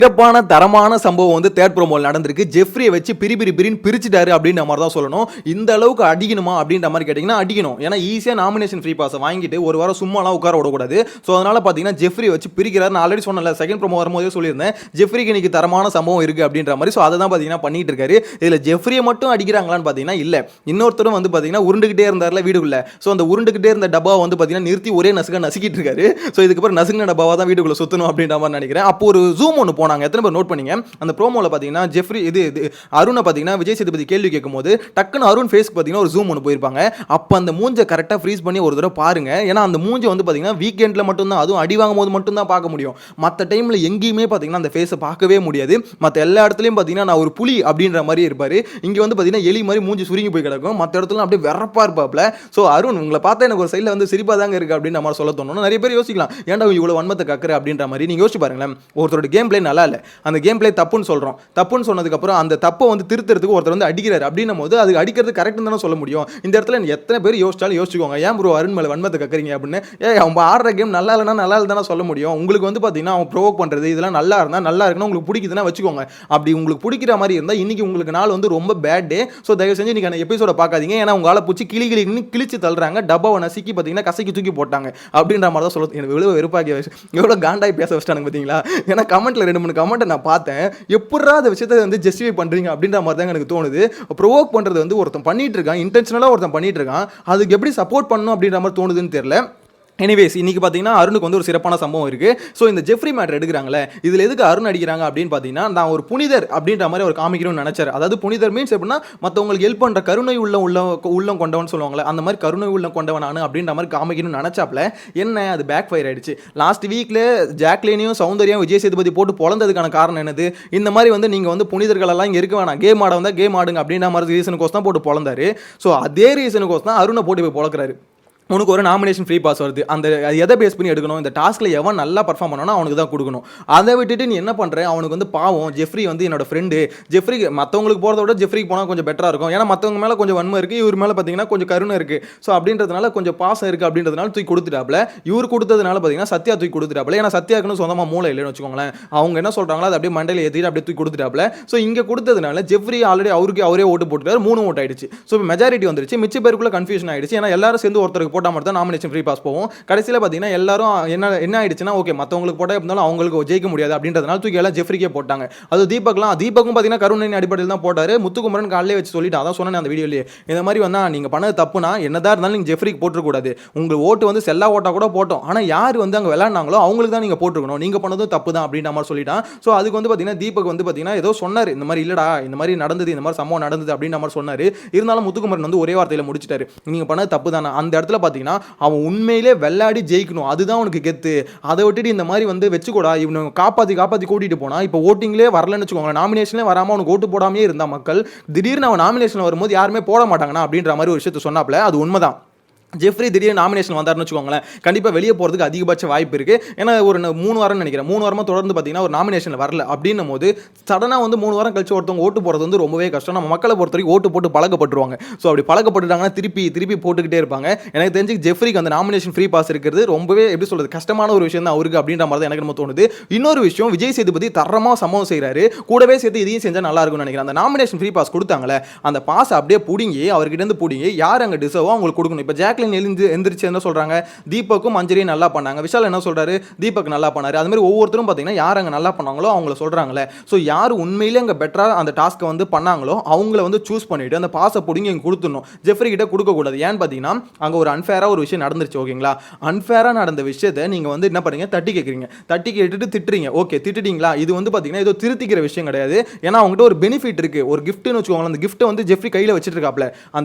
சிறப்பான தரமான சம்பவம் வந்து தேர்ட் ப்ரோமோல நடந்திருக்கு. ஜெஃப்ரியை வச்சு பிரின்னு பிரிச்சுட்டாரு அப்படின்ற மாதிரி தான் சொல்லணும். இந்த அளவுக்கு அடிக்கணுமா அப்படின்ற மாதிரி கேட்டிங்கன்னா அடிக்கணும். ஏன்னா ஈஸியாக நாமினேஷன் ஃப்ரீ பாஸை வாங்கிட்டு ஒரு வாரம் சும்மாலாம் உட்கார விடக்கூடாது. ஸோ அதனால பார்த்தீங்கன்னா ஜெஃப்ரியை வச்சு பிரிக்கிறாரு. நான் ஆல்ரெடி சொன்னல செகண்ட் ப்ரோமோ வரும்போதே சொல்லியிருந்தேன் ஜெஃப்ரிக்கு இன்னைக்கு தரமான சம்பவம் இருக்குது அப்படின்ற மாதிரி. ஸோ அதை தான் பார்த்தீங்கன்னா பண்ணிட்டு இருக்காரு. இதில் ஜெஃப்ரியை மட்டும் அடிக்கிறாங்களான்னு பார்த்தீங்கன்னா இல்லை, இன்னொருத்தரும் வந்து பார்த்தீங்கன்னா உருண்டுகிட்டே இருந்தார்ல வீடுக்குள்ள. ஸோ அந்த உருண்டுகிட்டே இருந்த டப்பாவை வந்து பார்த்தீங்கன்னா நிறுத்தி ஒரே நசுக்கிட்டு இருக்காரு. ஸோ இதுக்கப்புறம் நசுங்கின டப்பாவை தான் வீட்டுக்குள்ள சுற்றணும் அப்படின்ற மாதிரி நினைக்கிறேன். அப்போ ஒரு ஜூம் ஒன்று போனாங்க, எத்தனை பேர் நோட் பண்ணீங்க? அந்த ப்ரோமோல பாத்தீங்கன்னா ஜெஃப்ரி இது அருணை பாத்தீங்கன்னா விஜய் சேதுபதி கேள்வி கேட்கும்போது டக்குன்னு அருண் ஃபேஸ்க்கு பாத்தீங்கன்னா ஒரு ஜூம் ஒன்று போயிருப்பாங்க. அப்போ அந்த மூஞ்சை கரெக்டாக ஃப்ரீஸ் பண்ணி ஒரு தடவை பாருங்க. ஏன்னா அந்த மூஞ்சை வந்து பாத்தீங்கன்னா வீக்கெண்டில் மட்டும்தான், அதுவும் அடி வாங்கும் போது மட்டும்தான் பார்க்க முடியும். மற்ற டைமில் எங்கேயுமே பாத்தீங்கன்னா அந்த ஃபேஸை பார்க்கவே முடியாது. மற்ற எல்லா இடத்துலையும் பாத்தீங்கன்னா நான் ஒரு புலி அப்படின்ற மாதிரி இருப்பாரு. இங்கே வந்து பாத்தீங்கன்னா எலி மாதிரி மூஞ்சி சுருங்கி போய் கிடக்கும். மற்ற இடத்துல அப்படியே வெறப்பா இருப்பாப்ல. ஸோ அருண் உங்களை பார்த்தா எனக்கு ஒரு சைடில் வந்து சிரிப்பா தாங்க இருக்கு அப்படின்னு நம்ம சொல்ல தோணும். நிறைய பேர் யோசிக்கலாம் ஏன்டா இவ்வளோ வன்மத்தை கக்குற அப்படின்ற மாதிரி. நீங்க யோசிச்சு பாருங்களேன், ஒருத்தரோட கேம் பிளே நல்லா இல்லை, அந்த கேம் பிளே தப்புன்னு சொல்கிறோம். தப்புன்னு சொன்னதுக்கப்புறம் அந்த தப்பை வந்து திருத்துறதுக்கு ஒருத்தர் வந்து அடிக்கிறாரு அப்படின்னும் போது அது அடிக்கிறது கரெக்ட்னு தானே சொல்ல முடியும். இந்த இடத்துல எத்தனை பேர் யோசிச்சாலும் யோசிச்சுக்கோங்க, ஏன் ப்ரோ அருண் மேலே வன்மத்தை கக்குறீங்க அப்படின்னு. அவன் ஆடுற கேம் நல்லா இல்லைனா நல்லா இல்லை தானே சொல்ல முடியும். உங்களுக்கு வந்து பார்த்தீங்கன்னா அவன் ப்ரோவோக் பண்ணுறது இதெல்லாம் நல்லா இருந்தால் நல்லா இருக்குன்னா உங்களுக்கு பிடிக்குதுன்னா வச்சுக்கோங்க. அப்படி உங்களுக்கு பிடிக்கிற மாதிரி இருந்தால் இன்னைக்கு உங்களுக்கு நாள் வந்து ரொம்ப பேட் டே. ஸோ தயவு செஞ்சு நீங்கள் அந்த எபிசோட பார்க்காதீங்க. ஏன்னா உங்களால் பூச்சி கிழிச்சு தள்ளுறாங்க, டப்பாவை நசுக்கி பார்த்தீங்கன்னா கசக்கி தூக்கி போட்டாங்க அப்படின்ற மாதிரி தான் சொல்லுது. எனக்கு எவ்வளோ வெறுப்பாக்கி எவ்வளோ காண்டாய் பேச வச்சிட்டானுங்க பார்த்தீங்களா. ஏன்னா கமெண்ட்டில் 2-3 கமெண்ட்டை நான் பார்த்தேன். எப்படா அந்த விஷயத்தை வந்து ஜஸ்டிஃபை பண்ணுறீங்க அப்படின்ற மாதிரி தான் எனக்கு தோணுது. ப்ரோவோக் பண்ணுறது வந்து ஒருத்தன் பண்ணிட்டு இருக்கான், இன்டென்ஷனலாக ஒருத்தன் பண்ணிட்டு இருக்கான், அதுக்கு எப்படி சப்போர்ட் பண்ணணும் அப்படின்ற மாதிரி தோணுதுன்னு தெரியல. எனிவேஸ் இன்னைக்கு பார்த்தீங்கன்னா அருணுக்கு வந்து ஒரு சிறப்பான சம்பவம் இருக்குது. ஸோ இந்த ஜெஃப்ரி மேட்டர் எடுக்கிறாங்களே, இதில் எதுக்கு அருண் அடிக்கிறாங்க அப்படின்னு பார்த்தீங்கன்னா நான் ஒரு புனிதர் அப்படின்ற மாதிரி ஒரு காமிக்கணும்னு நினைச்சார். அதாவது புனிதர் மீன்ஸ் எப்படின்னா மற்றவங்களுக்கு ஹெல்ப் பண்ணுற கருணை உள்ளம் கொண்டவன் சொல்லுவாங்களே, அந்த மாதிரி கருணை உள்ளம் கொண்டவன் நான் அப்படின்ற மாதிரி காமிக்கணும்னு நினச்சாப்ல என்ன அது பேக் ஃபயர் ஆயிடுச்சு. லாஸ்ட் வீக்கில் ஜாக்லினையும் சௌந்தர்யம் விஜய் சேதுபதி போட்டு பொழந்ததுக்கான காரணம் என்னது, இந்த மாதிரி வந்து நீங்கள் வந்து புனிதர்களெல்லாம் இங்கே இருக்க வேணாம், கேம் ஆட வந்தால் கேம் ஆடுங்க அப்படின்ற மாதிரி ரீசனுக்கோஸ் தான் போட்டு பொழந்தாரு. ஸோ அதே ரீசனுக்கோஸ் தான் அருணை போட்டு போய் பொழக்கிறாரு. உனக்கு ஒரு நாமினேஷன் ஃப்ரீ பாஸ் வருது, அந்த எதை பேஸ் பண்ணி எடுக்கணும், இந்த டாஸ்கில் எவன் நல்லா பர்ஃபார்ம் பண்ணணும் அவனுக்கு தான் கொடுக்கணும். அதை விட்டுட்டு நீ என்ன பண்ணுற, அவனுக்கு வந்து பாவம் ஜெஃப்ரி வந்து என்னோட ஃப்ரெண்டு, ஜெஃப்ரி மற்றவங்களுக்கு போகிறத விட ஜெஃப்ரிக்கு போனால் கொஞ்சம் பெட்டராக இருக்கும். ஏன்னா மற்றவங்க மேலே கொஞ்சம் வன்மை இருக்குது, இவர் மேலே பார்த்தீங்கன்னா கொஞ்சம் கருணை இருக்குது. ஸோ அப்படின்றதுனால கொஞ்சம் பாசம் இருக்குது அப்படின்றதுனால தூக்கி கொடுத்துட்டாப்ல. இவர் கொடுத்ததுனால பார்த்தீங்கன்னா சத்யா தூக்கி கொடுத்துட்டாப்ல. ஏன்னா சத்யாக்குன்னு சொந்தமாக மூளை இல்லைன்னு வச்சுக்கோங்களேன். அவங்க என்ன சொல்கிறாங்களோ அதை அப்படியே மண்டையில் ஏற்றிட்டு அப்படியே தூக்கி கொடுத்துட்டாப்ல. ஸோ இங்கே கொடுத்ததுனால ஜெஃப்ரி ஆல்ரெடி அவரே ஓட்டு போட்டுட்டார், 3 ஓட்டு ஆயிடுச்சு. ஸோ இப்போ மெஜாரிட்டி வந்துருச்சு, மிச்ச பேருக்குள்ள கன்ஃபியூஷன் ஆயிடுச்சு. ஏன்னா எல்லாரும் சேர்ந்து ஒருத்தருக்கு போட்டால் மட்டும் தான் நாமினேஷன் பாஸ் போவோம். கடைசியில் பார்த்தீங்கன்னா எல்லாரும் என்ன ஆயிடுச்சுன்னா ஓகே மற்றவங்களுக்கு போட்டால் இருந்தாலும் அவங்களுக்கு ஜெயிக்க முடியாது அப்படின்றதுனால தூக்கி எல்லாம் ஜெஃப்ரிக்கே போட்டாங்க. அது தீபக்கும் பார்த்தீங்கன்னா கருணையின் அடிப்படையில் தான் போட்டாரு. முத்துக்குமரன் காலையிலே வச்சு சொல்லிட்டு அதான் சொன்னேன் அந்த வீடியோலேயே, இந்த மாதிரி வந்தா நீங்கள் பண்ணது தப்புனா என்னதான் இருந்தாலும் நீங்கள் ஜெஃப்ரிக்கு போட்டுருக்கூடாது. உங்கள் ஓட்டு வந்து செல்லா ஓட்டா கூட போட்டோம், ஆனால் யார் வந்து அங்கே விளையாடினாங்களோ அவங்களுக்கு தான் நீங்கள் போட்டுருக்கணும், நீங்கள் பண்ணதும் தப்பு தான் அப்படின்ற மாதிரி சொல்லிட்டான். ஸோ அதுக்கு வந்து பார்த்தீங்கன்னா தீபக் வந்து பார்த்தீங்கன்னா ஏதோ சொன்னார், இந்த மாதிரி இல்லடா இந்த மாதிரி நடந்தது, இந்த மாதிரி சம்பவம் நடந்தது அப்படின்ற மாதிரி சொன்னார். இருந்தாலும் முத்துக்குமரன் வந்து ஒரே வார்த்தையில் முடிச்சிட்டாரு, நீங்கள் பண்ணது தப்பு தானே. அந்த இடத்துல பார்த்தீங்கன்னா அவன் உண்மையிலே வெள்ளாடி ஜெயிக்கணும், அதுதான் உனக்கு கெத்து. அதை விட்டுட்டு இந்த மாதிரி வந்து வச்சுக்கூடா இவனை காப்பாற்றி கூட்டிட்டு போனா இப்போ ஓட்டிங்லேயே வரலன்னு வச்சுக்கோங்க, நாமினேஷனே வராமல் அவனுக்கு ஓட்டு போடாமே இருந்தா மக்கள் திடீர்னு அவன் நாமினேஷன் வரும்போது யாருமே போட மாட்டாங்கண்ணா அப்படின்ற மாதிரி ஒரு விஷயத்தை சொன்னாப்ல. அது உண்மைதான். ஜெஃப்ரி திடீர்னு நாமினேஷன் வந்தார்னு வச்சுக்கோங்களேன், கண்டிப்பாக வெளியே போகிறதுக்கு அதிகபட்ச வாய்ப்பு இருக்குது. ஏன்னா ஒரு 3 வாரம்னு நினைக்கிறேன், 3 வாரமாக தொடர்ந்து பார்த்தீங்கன்னா ஒரு நாமினேஷன் வரல அப்படின்னும் போது சடனாக வந்து 3 வாரம் கழிச்சு ஒருத்தவங்க ஓட்டு போகிறது வந்து ரொம்பவே கஷ்டம். நம்ம மக்களை பொறுத்த வரைக்கும் ஓட்டு போட்டு பழக்கப்பட்டுருவாங்க. ஸோ அப்படி பழக்கப்பட்டுட்டாங்கன்னா திருப்பி போட்டுக்கிட்டே இருப்பாங்க. எனக்கு தெரிஞ்சு ஜெஃப்ரிக்கு அந்த நாமினேஷன் ஃப்ரீ பாஸ் இருக்கிறது ரொம்பவே எப்படி சொல்கிறது கஷ்டமான ஒரு விஷயம் தான் அவருக்கு அப்படின்ற மாதிரி தான் எனக்கு நம்ம தோணுது. இன்னொரு விஷயம், விஜய் சேதுபதி தரமாக சம்பவம் செய்கிறாரு, கூடவே சேர்த்து இதையும் செஞ்சால் நல்லா இருக்கும்னு நினைக்கிறேன். அந்த நாமினேஷன் ஃப்ரீ பாஸ் கொடுத்தாங்களே, அந்த பாஸ் அப்படியே பிடிங்கி அவர்கிட்ட பிடிங்கி யார் அங்கே டிசர்வோ அவங்களுக்கு கொடுக்கணும். இப்போ ஜாக்லின் எந்திரிச்சு என்ன சொல்றாங்க, தீபக்கும் மஞ்சரியும் நல்லா பண்ணாங்க, விஷால் என்ன சொல்றாரு, தீபக் நல்லா பண்ணாரு. அது மாதிரி ஒவ்வொருத்தரும் பார்த்தீங்கன்னா யார் அங்கே நல்லா பண்ணாங்களோ அவங்கள சொல்றாங்களே. ஸோ யார் உண்மையிலே அங்கே பெட்டராக அந்த டாஸ்க்கை வந்து பண்ணாங்களோ அவங்கள வந்து சூஸ் பண்ணிட்டு அந்த பாஸை பிடிங்கி இங்கே கொடுத்துடணும். ஜெஃப்ரி கிட்ட கொடுக்கக்கூடாது. ஏன்னு பார்த்தீங்கன்னா அங்கே ஒரு அன்ஃபேராக ஒரு விஷயம் நடந்துருச்சு. ஓகேங்களா, அன்ஃபேராக நடந்த விஷயத்தை நீங்கள் வந்து என்ன பண்ணுறீங்க, தட்டி கேட்குறீங்க, தட்டி கேட்டுட்டு திட்டுறீங்க. ஓகே திட்டுட்டீங்களா, இது வந்து பார்த்தீங்கன்னா ஏதோ திருத்திக்கிற விஷயம் கிடையாது. ஏன்னா அவங்ககிட்ட ஒரு பெனிஃபிட் இருக்குது, ஒரு கிஃப்ட்னு வச்சுக்கோங்களேன். அந்த கிஃப்ட்டை வந்து ஜெஃப்ரி கையில் வச்சுட்டு இருக்காப்ல,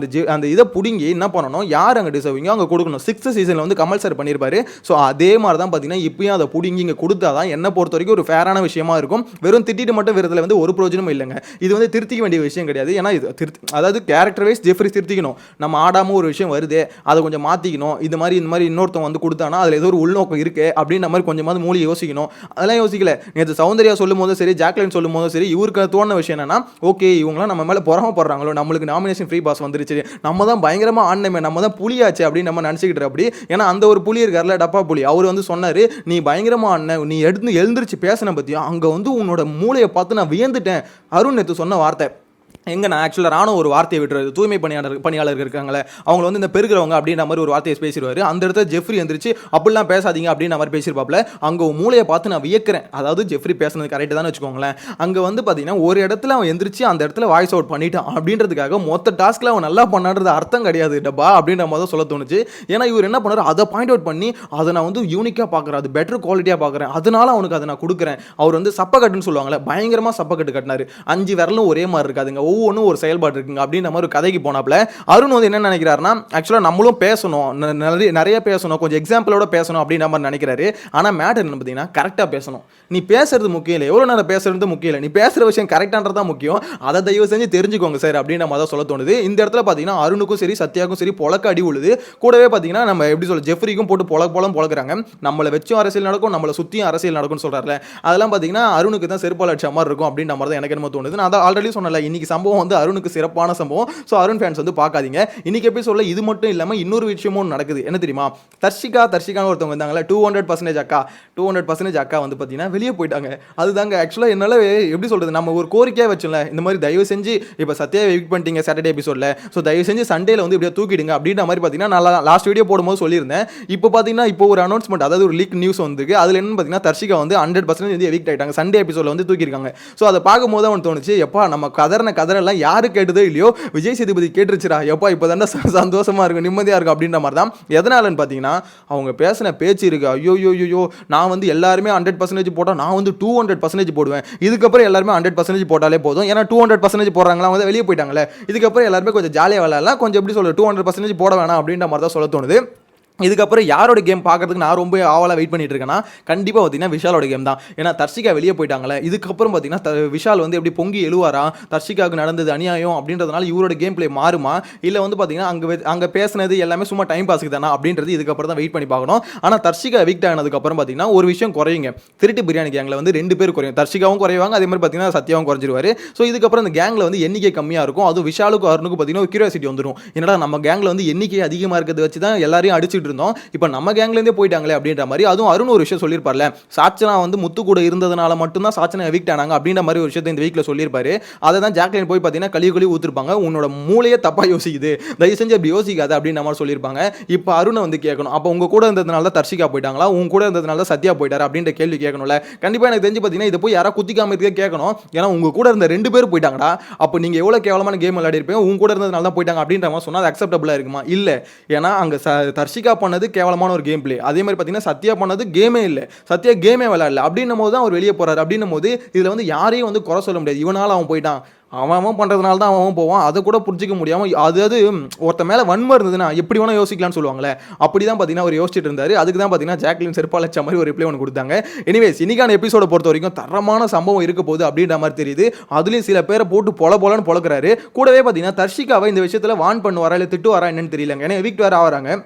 அந்த இதை பிடிங்கி என்ன பண்ணணும், யார் அங்கே டிசர்விங்கோ அங்கே கொடுக்கணும். 6th சீசனில் வந்து கமல் சார் பண்ணியிருப்பாரு. ஸோ அதே மாதிரி தான் பார்த்தீங்கன்னா இப்பயும் அதை பிடிங்கி இங்கே கொடுத்தா தான் என்னை பொறுத்த வரைக்கும் ஒரு ஃபேரான விஷயமா இருக்கும். வெறும் திட்டிட்டு மட்டும் விரதில் வந்து ஒரு பிரோஜனமும் இல்லைங்க. இது வந்து திருத்திக்க வேண்டிய விஷயம் கிடையாது. ஏன்னா இது அதாவது கேரக்டர் வைஸ் ஜெஃப்ரி திருத்திக்கணும். நம்ம ஆடாமல் ஒரு விஷயம் வருது அதை கொஞ்சம் மாற்றிக்கணும். இந்த மாதிரி இன்னொருத்தவங்க வந்து கொடுத்தானா அதில் ஏதோ ஒரு உள்நோக்கம் இருக்குது அப்படின்ற மாதிரி கொஞ்சமாவது மூலி யோசிக்கணும். அதெல்லாம் யோசிக்கல. நேற்று சௌந்தர்யா சொல்லும் போதும் சரி, ஜாக்லின் சொல்லும் போதும் சரி, இவருக்கு தோணுன விஷயம் என்னன்னா, ஓகே இவங்களாம் நம்ம மேலே பொறாமப்படுறாங்களோ, நம்மளுக்கு நாமினேஷன் ஃப்ரீ பாஸ் வந்துருச்சு, நம்ம தான் பயங்கரமாக ஆடணுமே, நம்ம தான் புலியாச்சு ஆச்சு அப்படின்னு நம்ம நினச்சிக்கிட்டு அப்படி. ஏன்னா அந்த ஒரு புலி இருக்கார்ல, டப்பா புலி, அவர் வந்து சொன்னாரு, நீ பயங்கரமா அண்ணன், நீ எழுந்திருச்சு பேசின பத்தியா, அங்க வந்து உன்னோட மூளையை பார்த்து நான் வியந்துட்டேன். அருண் நேத்து சொன்ன வார்த்தை எங்க நான் ஆக்சுவலாக ராணுவ ஒரு வார்த்தையை விட்டுறது, தூய்மை பணியாளர்கள் இருக்காங்களே அவங்க வந்து இந்த பெருகிறவங்க அப்படின்ற மாதிரி ஒரு வார்த்தையை பேசிடுவாரு. அந்த இடத்துல ஜெஃப்ரி எந்திரிச்சு அப்படிலாம் பேசாதீங்க அப்படின்ற மாதிரி பேசியிருப்பாப்ல. அங்கே மூளையை பார்த்து நான் வியக்கிறேன். அதாவது ஜெஃப்ரி பேசுனது கரெக்டு தான் வச்சுக்கோங்களேன். அங்கே வந்து பார்த்தீங்கன்னா ஒரு இடத்துல அவன் எந்திரிச்சு அந்த இடத்துல வாய்ஸ் அவுட் பண்ணிட்டான் அப்படின்றதுக்காக மொத்த டாஸ்க்கில் அவன் நல்லா பண்ணான்றது அர்த்தம் கிடையாது டப்பா அப்படின்ற மாதிரி சொல்ல தோணுச்சு. ஏன்னா இவர் என்ன பண்ணார், அதை பாயிண்ட் அவுட் பண்ணி அதை நான் வந்து யூனிக்காக பார்க்குறேன், அது பெட்டர் குவாலிட்டியாக பார்க்குறேன், அதனால அவனுக்கு அதை நான் கொடுக்குறேன். அவர் வந்து சப்பக்கட்டுன்னு சொல்லுவாங்களே, பயங்கரமாக சப்பக்கட்டு கட்டினார். 5 விரலும் ஒரே மாதிரி இருக்காதுங்க, ஒவ்வொன்றும் ஒரு செயல்பாடு இருக்குங்க அப்படின்ற மாதிரி ஒரு கதைக்கு போனாப்ல. அருண் வந்து என்ன நினைக்கிறாருன்னா, ஆக்சுவலாக நம்மளும் பேசணும், நிறைய பேசணும், கொஞ்சம் எக்ஸாம்பிளோட பேசணும் அப்படின்ற மாதிரி நினைக்கிறாரு. ஆனால் மேட்டர் என்ன பார்த்தீங்கன்னா, கரெக்டாக பேசணும். நீ பேசுறது முக்கியம் இல்லை, எவ்வளோ நேரம் பேசுறது முக்கியம் இல்லை, நீ பேசுகிற விஷயம் கரெக்டானது தான் முக்கியம். அதை தயவு செஞ்சு தெரிஞ்சுக்கோங்க சார் அப்படின்ற மாதிரி தான் சொல்ல தோணுது. இந்த இடத்துல பார்த்தீங்கன்னா அருணுக்கும் சரி சத்யாவுக்கும் சரி பொழக்க அடி உழுது. கூடவே பார்த்தீங்கன்னா நம்ம எப்படி சொல்ல, ஜெஃப்ரிக்கும் போட்டு பொழக்கிறாங்க. நம்மளை வச்சும் அரசியல் நடக்கும், நம்மளை சுற்றியும் அரசியல் நடக்கும்னு சொல்கிறாருல, அதெல்லாம் பார்த்தீங்கன்னா அருணுக்கு தான் செருப்பால் அடிச்ச மாதிரி இருக்கும் அப்படின்ற மாதிரி தான் எனக்கு என்ன தோணுது. நான் ஆல்ரெடி சொன்னல, இன்னைக்கு சம்பவம் வந்து அருணுக்கு சிறப்பான சம்பவம். ஸோ அருண் ஃபேன்ஸ் வந்து பார்க்காதீங்க. இன்னைக்கு எபிசோட்ல இது மட்டும் இல்லாமல் இன்னொரு விஷயமும் நடக்குது. என்ன தெரியுமா, தர்ஷிகான்னு ஒருத்தவங்க வந்தாங்களே, 200% அக்கா, 200% அக்கா வந்து பார்த்தீங்கன்னா வெளியே போயிட்டாங்க. அதுதாங்க ஆக்சுவலாக என்னால் எப்படி சொல்றது, நம்ம ஒரு கோரிக்கையாக வச்சோம்ல, இந்த மாதிரி தயவு செஞ்சு இப்போ சத்யா எவிக்ட் பண்ணிட்டீங்க சாட்டர்டே எபிசோட்ல, ஸோ தயவு செஞ்சு சண்டேல வந்து இப்படியே தூக்கிடுங்க அப்படின்ற மாதிரி பார்த்தீங்கன்னா நான் லாஸ்ட் வீடியோ போடும்போது சொல்லியிருந்தேன். இப்போ பார்த்தீங்கன்னா இப்போ ஒரு அனௌன்ஸ்மெண்ட், அதாவது ஒரு லீக் நியூஸ் வந்துருக்கு. அதில் என்ன பார்த்தீங்கன்னா தர்ஷிகா வந்து 100% வந்து எவிக்ட் ஆகிட்டாங்க, சண்டே எபிசோட்ல வந்து தூக்கியிருக்காங்க. ஸோ அதை பார்க்கும்போது அவன் தோணுச்சு, எப்பா நம்ம கதரெல்லாம் யாரு கேட்டதோ இல்லையோ விஜய் சேதுபதி கேட்டுருச்சுடா, எப்பா இப்போ தானே சந்தோஷமா இருக்கும், நிம்மதியாக இருக்கும் அப்படின்ற மாதிரி தான். எதனாலன்னு பார்த்தீங்கன்னா அவங்க பேசின பேச்சு இருக்கு, ஐயோ நான் வந்து எல்லாருமே 100% போட்டால் நான் வந்து 200% போடுவேன், இதுக்கப்புறம் எல்லாருமே 100% போட்டாலே போதும், ஏன்னா 200% போடுறாங்களா வந்து வெளியே போயிட்டாங்களே, இதுக்கப்புறம் எல்லாருமே கொஞ்சம் ஜாலியாக விளையாடலாம், கொஞ்சம் எப்படி சொல்ல 200% போட வேணாம் அப்படின்ற மாதிரி தான் சொல்ல தோணுது. இதுக்கப்புறம் யாரோட கேம் பார்க்கறதுக்கு நான் ரொம்ப ஆவலாக வெயிட் பண்ணிட்டு இருக்கேன்னா, கண்டிப்பாக பார்த்தீங்கன்னா விஷாலோட கேம் தான். ஏன்னா தர்ஷிகா வெளியே போயிட்டாங்களே, இதுக்கப்புறம் பார்த்தீங்கன்னா விஷால் வந்து எப்படி பொங்கி எழுவாரா, தர்ஷிகாவுக்கு நடந்தது அநியாயம் அப்படின்றதுனால இவரோட கேம் பிளே மாறுமா, இல்லை வந்து பார்த்தீங்கன்னா அங்கே பேசினது எல்லாமே சும்மா டைம் பாஸுக்கு தானா அப்படின்றது இதுக்கப்புறம் தான் வெயிட் பண்ணி பார்க்கணும். ஆனால் தர்ஷிகா எவிக்ட் ஆனதுக்கப்புறம் பார்த்தீங்கன்னா ஒரு விஷயம் குறையுங்க, திருட்டு பிரியாணி கேங்கில் வந்து 2 பேர் குறையும், தர்ஷிகாவும் குறைவாங்க, அதே மாதிரி பார்த்தீங்கன்னா சத்யாவும் குறைஞ்சிருவாரு. ஸோ இதுக்கப்புறம் இந்த கேங்கில் வந்து எண்ணிக்கை கம்மியாக இருக்கும். அதுவும் விஷாலுக்கும் அருணுக்கும் பார்த்தீங்கன்னா ஒரு கியூரியாசிட்டி வந்துடும், என்னடா நம்ம கேங்கில் வந்து எண்ணிக்கை அதிகமாக இருக்கிறத வச்சு தான் எல்லாரையும் அடிச்சுட்டு இருந்தோம், இப்போ நம்ம கேங்லேருந்தே போயிட்டாங்களே அப்படின்ற மாதிரி. அதுவும் அருண் ஒரு விஷயம் சொல்லியிருப்பார்ல, சாச்சனா வந்து முத்து கூட இருந்ததுனால மட்டும்தான் சாச்சனா எவிக்ட் ஆனாங்க அப்படின்ற மாதிரி ஒரு விஷயத்தை இந்த வீக்கில் சொல்லியிருப்பாரு. அதை தான் ஜாக்லின் போய் பார்த்தீங்கன்னா கழுவி ஊற்றிருப்பாங்க, உன்னோட மூளையே தப்பாக யோசிக்குது, தயவு செஞ்சு அப்படி யோசிக்காது அப்படின்ற மாதிரி சொல்லியிருப்பாங்க. இப்போ அருணை வந்து கேட்கணும், அப்போ உங்க கூட இருந்ததுனால தான் தர்ஷிகா போயிட்டாங்களா, உங்க கூட இருந்ததுனால தான் சத்யா போயிட்டாரு அப்படின்ற கேள்வி கேட்கணும்ல. கண்டிப்பாக எனக்கு தெரிஞ்சு பார்த்தீங்கன்னா இதை போய் யாராவது குத்திக்காம இருக்கே கேட்கணும், ஏன்னா உங்க கூட இருந்த 2 பேர் போயிட்டாங்கடா, அப்போ நீங்கள் எவ்வளோ கேவலமான கேம் விளையாடி இருப்பீங்க, உங்க கூட இருந்ததுனால தான் போயிட்டாங்க அப்படின்ற மாதிரி சொன்னால் அது அக்செப்டபிளாக இருக்குமா? இல்லை, ஏன்னா அங்கே தர்ஷிகா பண்ணது கேவலமான ஒரு கேம் பிளே, அதே மாதிரி பார்த்தீங்கன்னா சத்யா பண்ணது கேமே இல்லை, சத்யா கேமே விளையாடல அப்படின்னும் போது தான் அவர் வெளியே போறாரு. அப்படின்னும் போது இதில் வந்து யாரையும் வந்து குறை சொல்ல முடியாது, இவனால அவன் போயிட்டான், அவன் பண்ணுறதுனால தான் அவன் போவான், அதை கூட புரிஞ்சிக்க முடியாமல் அதாவது ஒருத்த மேலே வன்மை இருந்ததுன்னா எப்படி வேணால் யோசிக்கலாம்னு சொல்லுவாங்களே, அப்படி தான் பார்த்தீங்கன்னா அவர் யோசிச்சுட்டு இருந்தார். அதுக்கு தான் பார்த்தீங்கன்னா ஜாக்லின் செருப்பாலச்ச மாதிரி ஒரு ரிப்ளை ஒன்று கொடுத்தாங்க. எனிவேஸ் இன்னைக்கான எபிசோட பொறுத்த வரைக்கும் தரமான சம்பவம் இருக்க போகுது அப்படின்ற மாதிரி தெரியுது. அதுலேயும் சில பேரை போட்டு பொலன்னு பொழக்கிறாரு. கூடவே பார்த்தீங்கன்னா தர்ஷிகாவை இந்த விஷயத்தில் வான் பண்ணுவாரா இல்லை திட்டு வரா என்னன்னு தெரியலங்க, ஏன்னா எவிக்ட் வேறு ஆகிறாங்க.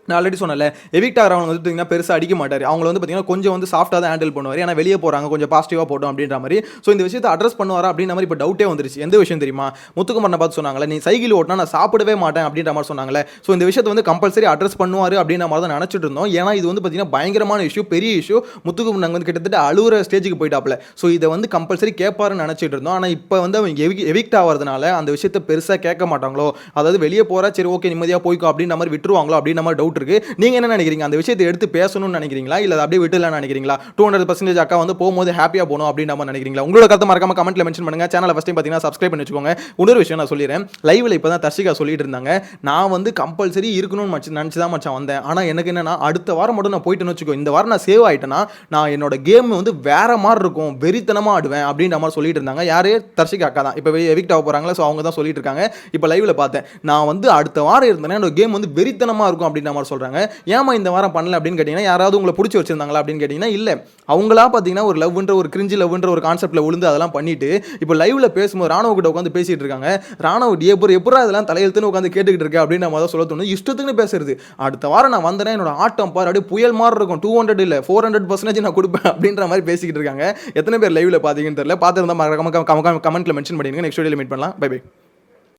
நான் ஆல்ரெடி சொன்னல, எவிக்ட் ஆகிறவங்க வந்து பார்த்தீங்கன்னா பெருசாக அடிக்க மாட்டார், அவங்கள வந்து பார்த்தீங்கன்னா கொஞ்சம் வந்து சாஃப்டாக தான் ஹேண்டில் பண்ணுவார், ஏன்னா வெளியே போகிறாங்க கொஞ்சம் பாசிட்டிவாக போட்டோம் அப்படின்ற மாதிரி. ஸோ இந்த விஷயத்தை அட்ரஸ் பண்ணுவாரா அப்படின்ற மாதிரி இப்போ டவுட்டே வந்துருச்சு. எந்த விஷயம் தெரியுமா, முத்துக்குமரனை பார்த்து சொன்னாங்களே, நீ சைக்கிள் ஓட்டினா நான் சாப்பிடவே மாட்டேன் அப்படின்ற மாதிரி சொன்னாங்களே. ஸோ இந்த விஷயத்தை வந்து கம்பல்சரி அட்ரஸ் பண்ணுவார் அப்படின்ற மாதிரி தான் நினச்சிட்டு இருந்தோம். ஏன்னா இது வந்து பார்த்தீங்கன்னா பயங்கரமான இஷ்யூ, பெரிய இஷ்யூ, முத்துக்குமரன் வந்து கிட்டத்தட்ட அழுகிற ஸ்டேஜுக்கு போயிட்டாப்ல. ஸோ இதை வந்து கம்பல்சரி கேட்பாருன்னு நினச்சிட்டு இருந்தோம். ஆனால் இப்போ வந்து அவங்க எவிக்ட் ஆகிறதுனால அந்த விஷயத்தை பெருசாக கேட்க மாட்டாங்களோ, அதாவது வெளியே போகிறா சரி ஓகே நிம்மதியாக போய்க்கோ அப்படின்ற மாதிரி விட்டுருவாங்களோ அப்படின்ற மாதிரி டவுட் இருக்குது. நீங்கள் என்ன நினைக்கிறீங்க, அந்த விஷயத்தை எடுத்து பேசணும்னு நினைக்கிறீங்களா, இல்லை அப்படியே விட்டுலாம்னு நினைக்கிறீங்களா? 200% அக்கா வந்து போகும்போது ஹாப்பியாக போகணும் அப்படின்னு நம்ம நினைக்கிறீங்களா? உங்களோட கருத்தை மறக்காம கமெண்ட்ல மென்ஷன் பண்ணுங்க. சேனலை ஃபர்ஸ்ட் டைம் பார்த்தீங்கன்னா சப்ஸ்கிரைப் பண்ணி வச்சுக்கோங்க. இன்னொரு விஷயம் நான் சொல்லிடுறேன், லைவ்ல இப்போ தான் தர்ஷிகா சொல்லிட்டு இருந்தாங்க, நான் வந்து கம்பல்சரி இருக்கணும்னு நினச்சி தான் மச்சான் வந்தேன், ஆனால் எனக்கு என்னன்னா அடுத்த வாரம் மட்டும் நான் போயிட்டேன்னு வச்சுக்கோ, இந்த வாரம் நான் சேவ் ஆகிட்டேன்னா நான் என்னோட கேம் வந்து வேற மாதிரி இருக்கும், வெறித்தனமாக ஆடுவேன் அப்படின்ற மாதிரி சொல்லிட்டு இருந்தாங்க. யாரு? தர்ஷிகா அக்கா தான். இப்போ எவிக்ட் ஆக போகிறாங்களா, ஸோ அவங்க தான் சொல்லிட்டு இருக்காங்க. இப்போ லைவ்ல பார்த்தேன், நான் வந்து அடுத்த வாரம் இருந்தேன்னா என்னோட கேம் வந்து வெறித்தனமாக இருக்கும் அப்படின்ற மாதிரி சொல்கிறாங்க. ஏமா இந்த வாரம் பண்ணல அப்படின்னு கேட்டிங்கன்னா, யாராவது உங்களை பிடிச்சி வச்சிருந்தாங்களா அப்படின்னு கேட்டிங்கன்னா இல்லை, அவங்களா பார்த்தீங்கன்னா ஒரு லவ்ன்ற ஒரு கிரிஞ்சி லவ்ன்ற ஒரு கான்செப்ட்டில் விழுந்து அதெல்லாம் பண்ணிட்டு இப்போ லைவ்ல பேசும்போது ராணுவ கிட்ட உட்காந்து பேசிட்டு இருக்காங்க. ராணுவ எப்படா இதெல்லாம் தலையெழுத்துன்னு உட்காந்து கேட்டுக்கிட்டு இருக்கேன் அப்படின்னு நம்ம தான் சொல்ல தோணும். இஷ்டத்துக்குன்னு பேசுறது, அடுத்த வாரம் நான் வந்தேன்னா என்னோட ஆட்டம் பாரு அப்படியே புயல் மாதிரி இருக்கும், 200 இல்லை 400% நான் கொடுப்பேன் அப்படின்ற மாதிரி பேசிக்கிட்டு இருக்காங்க. எத்தனை பேர் லைவ்ல பார்த்தீங்கன்னு தெரியல, பார்த்துருந்தா கமெண்ட்ல மென்ஷன் பண்ணிடுங்க. நெக்ஸ்ட் வீடியோவில் மீட் பண்ணலாம். Bye by.